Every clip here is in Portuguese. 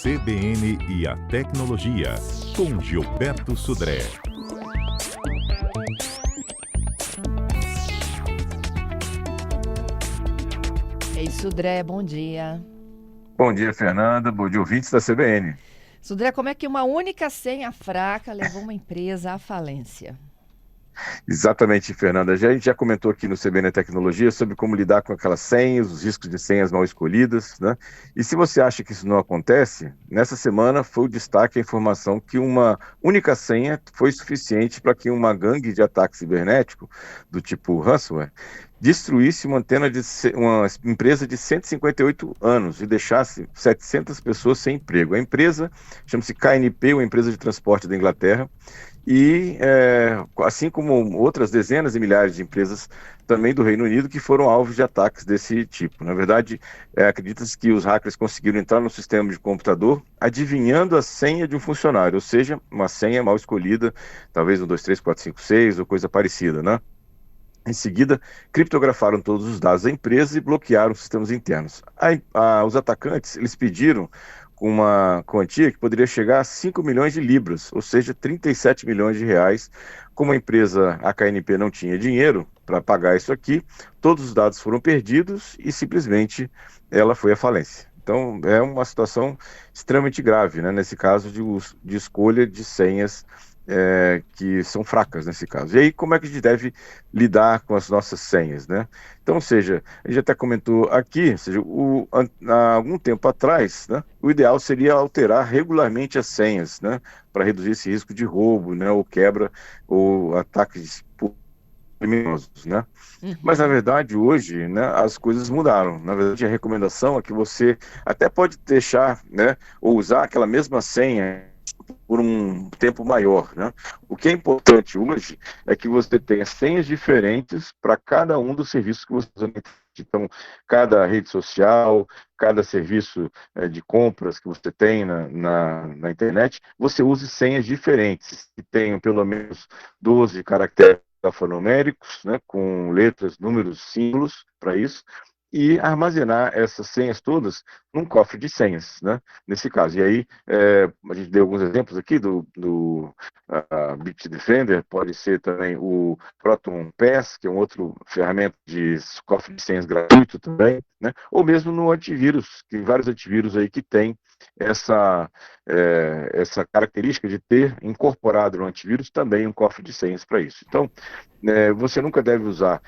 CBN e a Tecnologia, com Gilberto Sudré. Ei, Sudré, bom dia. Bom dia, Fernanda. Bom dia, ouvintes da CBN. Sudré, como é que uma única senha fraca levou uma empresa à falência? Exatamente, Fernanda. A gente já comentou aqui no CBN Tecnologia sobre como lidar com aquelas senhas, os riscos de senhas mal escolhidas, né? E se você acha que isso não acontece, nessa semana foi o destaque a informação que uma única senha foi suficiente para que uma gangue de ataque cibernético do tipo ransomware destruísse uma uma empresa de 158 anos e deixasse 700 pessoas sem emprego. A empresa chama-se KNP, uma empresa de transporte da Inglaterra, e assim como outras dezenas e milhares de empresas também do Reino Unido que foram alvos de ataques desse tipo. Na verdade, acredita-se que os hackers conseguiram entrar no sistema de computador adivinhando a senha de um funcionário, ou seja, uma senha mal escolhida, talvez um 2, 3, 4, 5, 6 ou coisa parecida, né? Em seguida, criptografaram todos os dados da empresa e bloquearam os sistemas internos. Os atacantes, eles pediram com uma quantia que poderia chegar a 5 milhões de libras, ou seja, 37 milhões de reais. Como a empresa, a KNP, não tinha dinheiro para pagar isso aqui, todos os dados foram perdidos e simplesmente ela foi à falência. Então, é uma situação extremamente grave, né, nesse caso de escolha de senhas que são fracas nesse caso. E aí, como é que a gente deve lidar com as nossas senhas, né? Então, ou seja, a gente até comentou aqui, ou seja, há algum tempo atrás, né, o ideal seria alterar regularmente as senhas, né, para reduzir esse risco de roubo, né, ou quebra, ou ataques criminosos, né? Mas, na Uhum. verdade, hoje, né, as coisas mudaram. Na verdade, a recomendação é que você até pode deixar, né, ou usar aquela mesma senha por um tempo maior, né? O que é importante hoje é que você tenha senhas diferentes para cada um dos serviços que você usa. Então, cada rede social, cada serviço de compras que você tem na internet, você use senhas diferentes, que tenham pelo menos 12 caracteres alfanuméricos, né, com letras, números, símbolos para isso, e armazenar essas senhas todas num cofre de senhas, né, nesse caso. E aí, a gente deu alguns exemplos aqui do Bitdefender, pode ser também o Proton Pass, que é um outro ferramenta de cofre de senhas gratuito também, né, ou mesmo no antivírus, tem vários antivírus aí que tem essa característica de ter incorporado no antivírus também um cofre de senhas para isso. Então, você nunca deve usar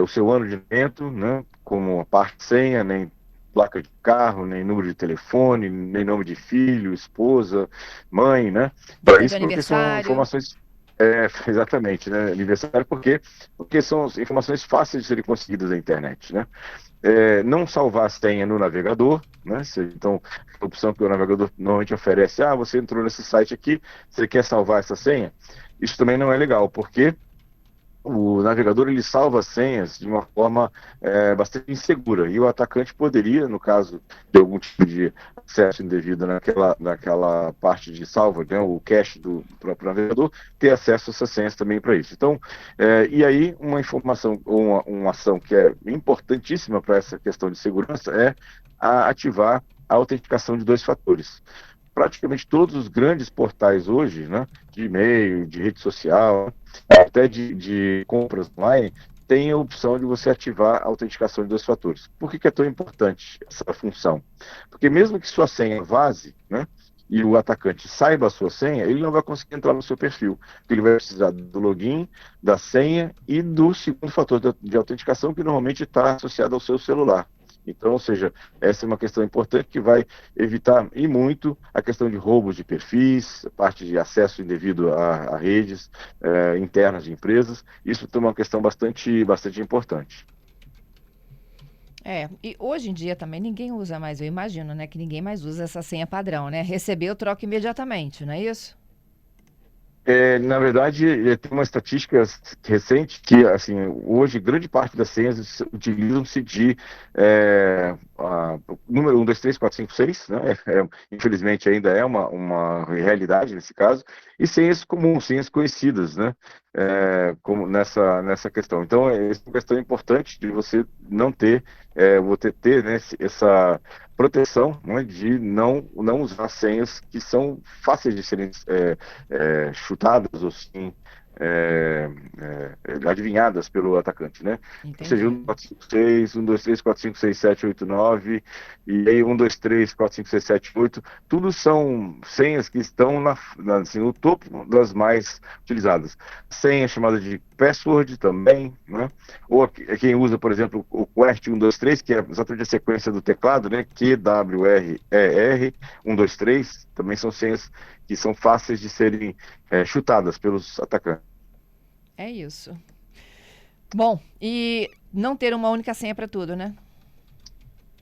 o seu ano de nascimento, né, como a parte senha, nem placa de carro, nem número de telefone, nem nome de filho, esposa, mãe, né? Para Data de isso, porque são aniversário. informações. Exatamente, né? Aniversário, porque são informações fáceis de serem conseguidas na internet, né? Não salvar a senha no navegador, né? Então, a opção que o navegador normalmente oferece, você entrou nesse site aqui, você quer salvar essa senha? Isso também não é legal, porque o navegador ele salva as senhas de uma forma bastante insegura e o atacante poderia, no caso de algum tipo de acesso indevido naquela parte de salva, né, o cache do próprio navegador, ter acesso a essas senhas também para isso. Então, e aí uma informação, uma ação que é importantíssima para essa questão de segurança é ativar a autenticação de dois fatores. Praticamente todos os grandes portais hoje, né, de e-mail, de rede social, até de compras online, tem a opção de você ativar a autenticação de dois fatores. Por que é tão importante essa função? Porque mesmo que sua senha vaze, né, e o atacante saiba a sua senha, ele não vai conseguir entrar no seu perfil. Ele vai precisar do login, da senha e do segundo fator de autenticação, que normalmente está associado ao seu celular. Então, ou seja, essa é uma questão importante que vai evitar e muito a questão de roubos de perfis, a parte de acesso indevido a redes internas de empresas. Isso é uma questão bastante importante. E hoje em dia também ninguém usa mais, eu imagino, né, que ninguém mais usa essa senha padrão, né? Recebeu, troca imediatamente, não é isso? Na verdade, tem uma estatística recente que, assim, hoje grande parte das senhas utilizam-se de número 1, 2, 3, 4, 5, 6, né? Infelizmente ainda é uma realidade nesse caso, e senhas comuns, senhas conhecidas, né? como nessa questão. Então, essa é uma questão importante de você não ter, você ter, né, essa proteção, né, de não usar senhas que são fáceis de serem chutadas ou sim adivinhadas pelo atacante, né? Ou seja, Entendido. 1, 4, 5, 6, 1, 2, 3, 4, 5, 6, 7, 8, 9, e aí 1, 2, 3, 4, 5, 6, 7, 8, tudo são senhas que estão assim, no topo das mais utilizadas. Senha chamada de password também, né? Ou quem usa, por exemplo, o QWERTY 1, 2, 3, que é exatamente a sequência do teclado, né? QWERTY 1, 2, 3, também são senhas que são fáceis de serem chutadas pelos atacantes. É isso. Bom, e não ter uma única senha para tudo, né?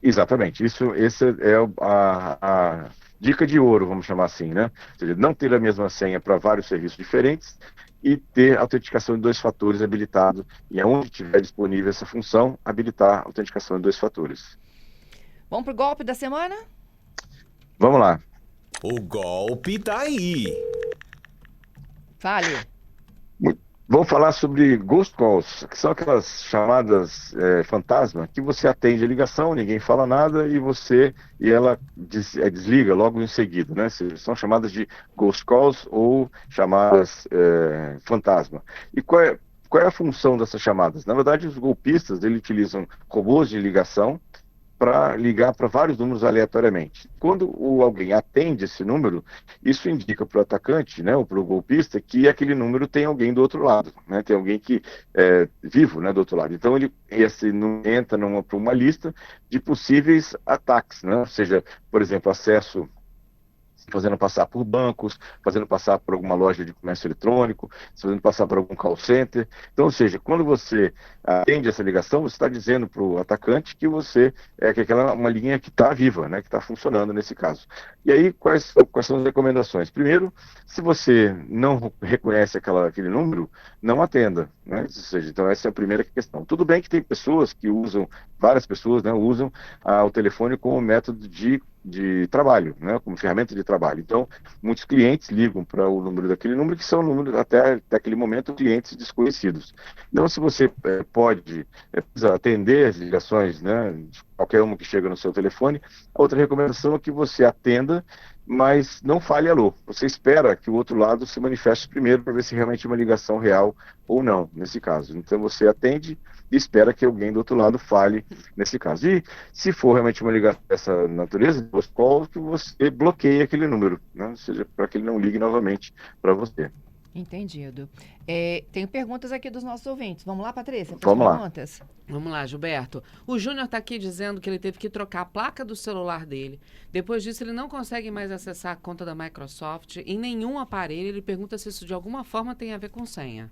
Exatamente, essa é a dica de ouro, vamos chamar assim, né? Ou seja, não ter a mesma senha para vários serviços diferentes e ter autenticação de dois fatores habilitado, e aonde tiver disponível essa função, habilitar a autenticação de dois fatores. Vamos pro golpe da semana? Vamos lá. O golpe tá aí. Fale. Vamos falar sobre ghost calls, que são aquelas chamadas fantasma, que você atende a ligação, ninguém fala nada e ela desliga logo em seguida, né? São chamadas de ghost calls ou chamadas fantasma. E qual é a função dessas chamadas? Na verdade, os golpistas eles utilizam robôs de ligação para ligar para vários números aleatoriamente. Quando alguém atende esse número, isso indica para o atacante, né, ou para o golpista, que aquele número tem alguém do outro lado, né, tem alguém que vivo, né, do outro lado. Então ele entra para uma lista de possíveis ataques, né, ou seja, por exemplo, acesso fazendo passar por bancos, fazendo passar por alguma loja de comércio eletrônico, fazendo passar por algum call center. Então, ou seja, quando você atende essa ligação, você está dizendo para o atacante que que aquela é uma linha que está viva, né, que está funcionando nesse caso. E aí, quais são as recomendações? Primeiro, se você não reconhece aquele número, não atenda, né? Ou seja, então essa é a primeira questão. Tudo bem que tem pessoas que usam, várias pessoas, né, usam o telefone como método de trabalho, né, como ferramenta de trabalho. Então, muitos clientes ligam para o número daquele número, que são números, até aquele momento, clientes desconhecidos. Então, se você pode atender as ligações, né, de qualquer uma que chega no seu telefone, a outra recomendação é que você atenda, mas não fale alô. Você espera que o outro lado se manifeste primeiro para ver se realmente é uma ligação real ou não, nesse caso. Então, você atende e espera que alguém do outro lado fale nesse caso. E se for realmente uma ligação dessa natureza, que você bloqueie aquele número, né? Ou seja, para que ele não ligue novamente para você. Entendido. Tenho perguntas aqui dos nossos ouvintes. Vamos lá, Patrícia, para as Vamos lá. perguntas? Vamos lá, Gilberto. O Júnior está aqui dizendo que ele teve que trocar a placa do celular dele. Depois disso, ele não consegue mais acessar a conta da Microsoft em nenhum aparelho. Ele pergunta se isso de alguma forma tem a ver com senha.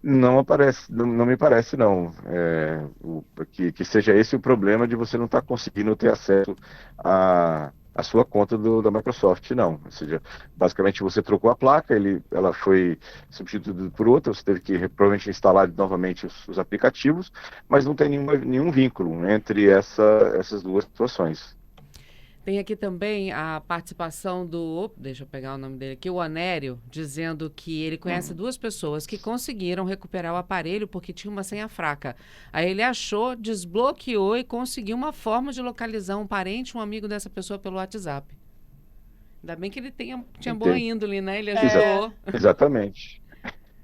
Não aparece, não me parece não, que seja esse o problema de você não estar conseguindo ter acesso à sua conta da Microsoft, não. Ou seja, basicamente você trocou a placa, ela foi substituída por outra, você teve que provavelmente instalar novamente os aplicativos, mas não tem nenhum vínculo entre essas duas situações. Tem aqui também a participação deixa eu pegar o nome dele aqui, o Anério, dizendo que ele conhece duas pessoas que conseguiram recuperar o aparelho porque tinha uma senha fraca. Aí ele achou, desbloqueou e conseguiu uma forma de localizar um parente, um amigo dessa pessoa pelo WhatsApp. Ainda bem que ele tinha boa índole, né? Ele ajudou. Exatamente.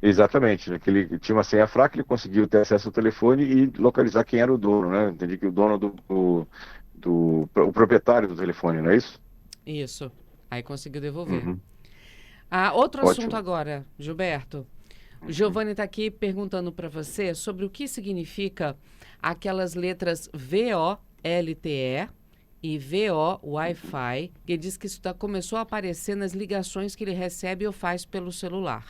Exatamente, né? Que ele tinha uma senha fraca, ele conseguiu ter acesso ao telefone e localizar quem era o dono, né? Entendi que o dono o proprietário do telefone, não é isso? Isso. Aí conseguiu devolver. Uhum. Outro Ótimo. assunto agora, Gilberto. O Giovanni está aqui perguntando para você sobre o que significa aquelas letras VOLTE e VO Wi-Fi. Ele diz que isso começou a aparecer nas ligações que ele recebe ou faz pelo celular.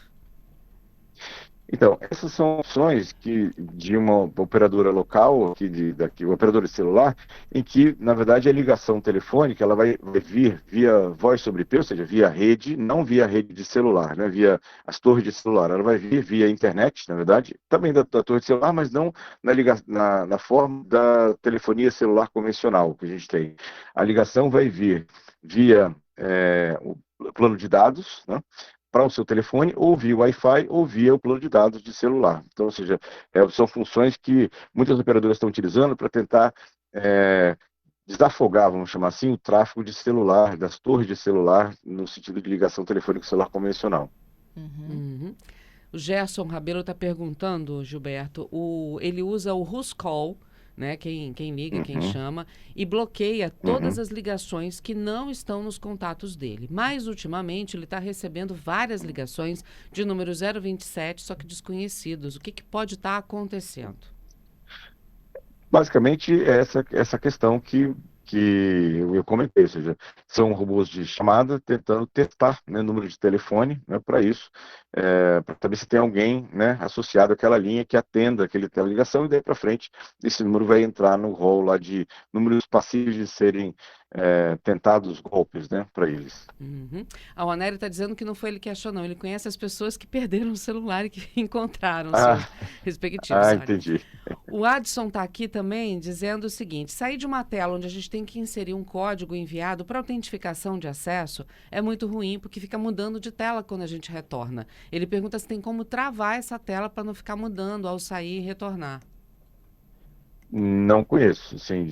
Então, essas são opções de uma operadora local, uma operadora de celular, em que, na verdade, a ligação telefônica ela vai vir via voz sobre IP, ou seja, via rede, não via rede de celular, né, via as torres de celular. Ela vai vir via internet, na verdade, também da torre de celular, mas não na forma da telefonia celular convencional que a gente tem. A ligação vai vir via o plano de dados, né? para o seu telefone, ou via Wi-Fi, ou via o plano de dados de celular. Então, ou seja, são funções que muitas operadoras estão utilizando para tentar desafogar, vamos chamar assim, o tráfego de celular, das torres de celular, no sentido de ligação telefônica celular convencional. Uhum. O Gerson Rabelo está perguntando, Gilberto, ele usa o Who's Call, né? Quem liga, quem chama, e bloqueia todas as ligações que não estão nos contatos dele. Mas, ultimamente, ele está recebendo várias ligações de número 027, só que desconhecidos. O que pode estar acontecendo? Basicamente, essa questão que eu comentei, ou seja, são robôs de chamada tentando testar, né, número de telefone, né, para isso, para saber se tem alguém, né, associado àquela linha que atenda aquela ligação, e daí para frente esse número vai entrar no rol lá de números passíveis de serem tentados golpes, né, para eles. A Onério está dizendo que não foi ele que achou, não. Ele conhece as pessoas que perderam o celular e que encontraram seus respectivos. Entendi. O Adson está aqui também dizendo o seguinte: sair de uma tela onde a gente tem que inserir um código enviado para autentificação de acesso é muito ruim, porque fica mudando de tela quando a gente retorna. Ele pergunta se tem como travar essa tela para não ficar mudando ao sair e retornar. Não conheço, assim,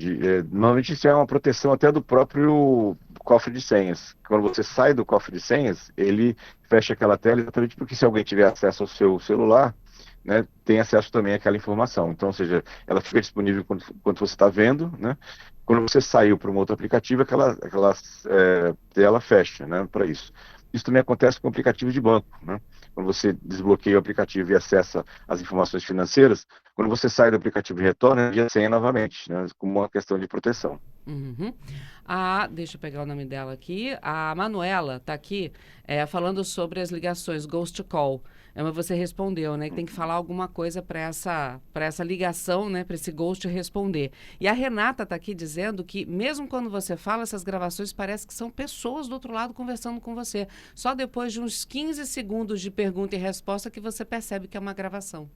normalmente isso é uma proteção até do próprio cofre de senhas. Quando você sai do cofre de senhas, ele fecha aquela tela exatamente porque se alguém tiver acesso ao seu celular, né, tem acesso também àquela informação. Então, ou seja, ela fica disponível quando você está vendo, né? Quando você saiu para um outro aplicativo, aquela tela fecha, né, para isso. Isso também acontece com aplicativos de banco, né? Quando você desbloqueia o aplicativo e acessa as informações financeiras, quando você sai do aplicativo e retorna, ele senha novamente, né? Como uma questão de proteção. Deixa eu pegar o nome dela aqui. A Manuela está aqui falando sobre as ligações Ghost Call. Mas você respondeu, né? Que tem que falar alguma coisa para essa ligação, né? Para esse Ghost responder. E a Renata está aqui dizendo que mesmo quando você fala, essas gravações parece que são pessoas do outro lado conversando com você. Só depois de uns 15 segundos de pergunta e resposta que você percebe que é uma gravação.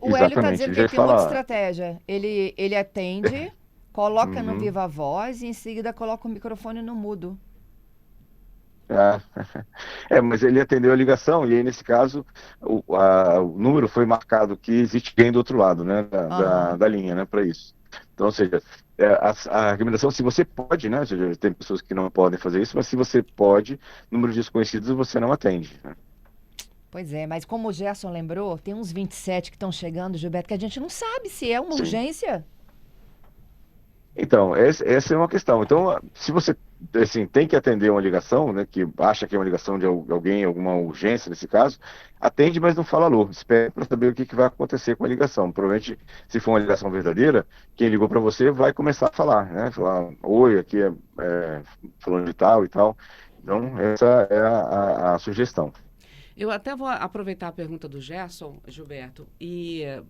O Hélio está dizendo que ele tem outra estratégia. Ele atende, coloca no Viva Voz e em seguida coloca o microfone no mudo. Mas ele atendeu a ligação e aí, nesse caso, o número foi marcado que existe alguém do outro lado, né, da linha, né, para isso. Então, ou seja, a recomendação, se você pode, né, ou seja, tem pessoas que não podem fazer isso, mas se você pode, números desconhecidos você não atende, né? Pois é, mas como o Gerson lembrou, tem uns 27 que estão chegando, Gilberto, que a gente não sabe se é uma urgência. Então, essa é uma questão. Então, se você assim, tem que atender uma ligação, né, que acha que é uma ligação de alguém, alguma urgência nesse caso, atende, mas não fala alô. Espere para saber o que vai acontecer com a ligação. Provavelmente, se for uma ligação verdadeira, quem ligou para você vai começar a falar, né? Falar, oi, aqui é falando de tal e tal. Então, essa é a sugestão. Eu até vou aproveitar a pergunta do Gerson, Gilberto,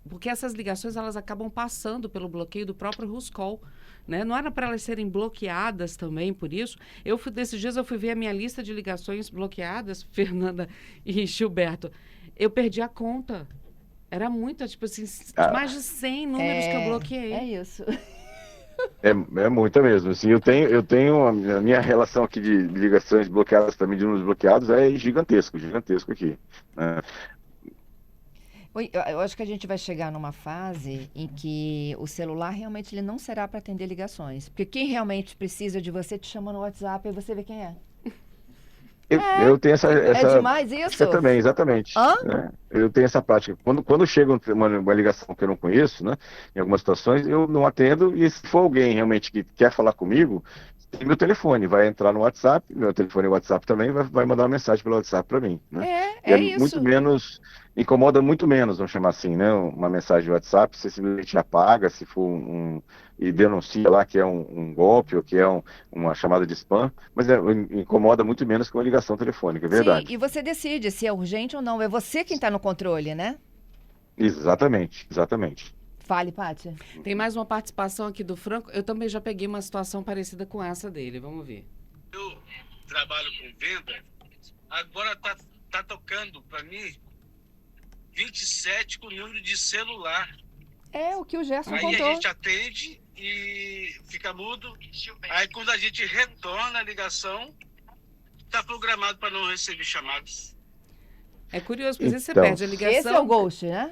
porque essas ligações elas acabam passando pelo bloqueio do próprio Who's Call, né? Não era para elas serem bloqueadas também por isso? Desses dias eu fui ver a minha lista de ligações bloqueadas, Fernanda e Gilberto. Eu perdi a conta. Era muita, tipo assim, mais de 100 números que eu bloqueei. É isso. É muita mesmo. Assim, eu tenho a minha relação aqui de ligações bloqueadas também, de números bloqueados, é gigantesco aqui, né? Eu acho que a gente vai chegar numa fase em que o celular realmente ele não será para atender ligações. Porque quem realmente precisa de você te chama no WhatsApp e você vê quem é. Eu tenho essa... É demais isso? Também, exatamente. Né? Eu tenho essa prática. Quando chega uma ligação que eu não conheço, né, em algumas situações, eu não atendo, e se for alguém realmente que quer falar comigo, tem meu telefone, vai entrar no WhatsApp, meu telefone é WhatsApp também, vai mandar uma mensagem pelo WhatsApp para mim. Né? Isso. Muito menos, incomoda muito menos, vamos chamar assim, né? Uma mensagem de WhatsApp, você simplesmente apaga, se for e denuncia lá que é um golpe ou que é uma chamada de spam, mas incomoda muito menos que uma ligação telefônica, é verdade. Sim, e você decide se é urgente ou não, é você quem está no controle, né? Exatamente. Fale, Pátia. Tem mais uma participação aqui do Franco. Eu também já peguei uma situação parecida com essa dele. Vamos ver. Eu trabalho com venda. Agora tá tocando para mim 27 com número de celular. É o que o Gerson aí contou. Aí a gente atende e fica mudo. Aí quando a gente retorna a ligação, tá programado para não receber chamadas. É curioso, porque às vezes você Então. perde a ligação. Esse é o Ghost, né?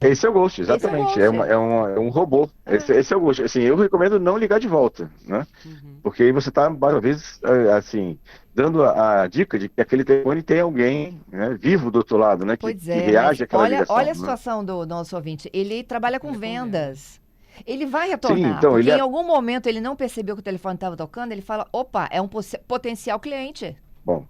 Esse é o Ghost, exatamente. Esse é o Ghost. É um robô. Esse é o Ghost. Assim, eu recomendo não ligar de volta, né? Uhum. Porque aí você está, mais uma vez, assim, dando a dica de que aquele telefone tem alguém, né, vivo do outro lado, né? Pois Que é, reage mas àquela olha, ligação. olha a né? situação do nosso ouvinte. Ele trabalha com Ele com vendas. Ele vai retornar, então, porque ele em algum momento ele não percebeu que o telefone estava tocando, ele fala, opa, é um potencial cliente. Bom,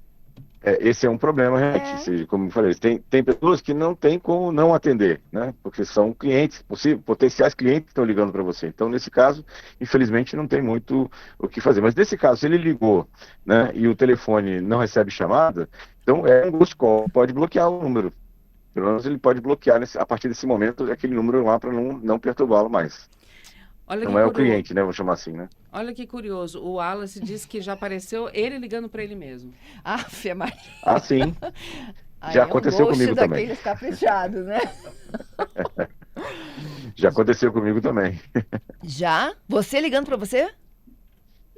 esse é um problema, realmente. É. Como eu falei, tem pessoas que não tem como não atender, né? Porque são clientes, potenciais clientes que estão ligando para você. Então, nesse caso, infelizmente, não tem muito o que fazer. Mas nesse caso, se ele ligou, né, e o telefone não recebe chamada, então é um ghost call, pode bloquear o número. Pelo menos ele pode bloquear a partir desse momento aquele número lá para não perturbá-lo mais. Olha Não que é o curioso. cliente, né? Vou chamar assim, né? Olha que curioso. O Wallace disse que já apareceu ele ligando para ele mesmo. Aff, Maria. Ah, sim. Aí Já é um aconteceu ghost comigo também. daqueles caprichados, né? Já aconteceu comigo também. Já? Você ligando para você?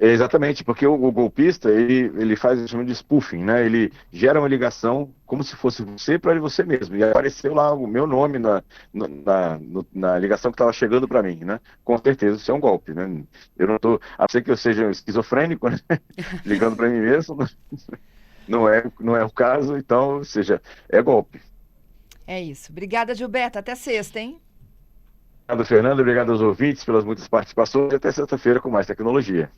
Exatamente, porque o golpista, ele faz o que chama de spoofing, né? Ele gera uma ligação como se fosse você para você mesmo. E apareceu lá o meu nome na ligação que estava chegando para mim, né? Com certeza isso é um golpe, né? Eu não tô, a não ser que eu seja esquizofrênico, né? Ligando para mim mesmo, não é o caso, então, ou seja, é golpe. É isso. Obrigada, Gilberto. Até sexta, hein? Obrigado, Fernando, obrigado aos ouvintes pelas muitas participações e até sexta-feira com mais tecnologia.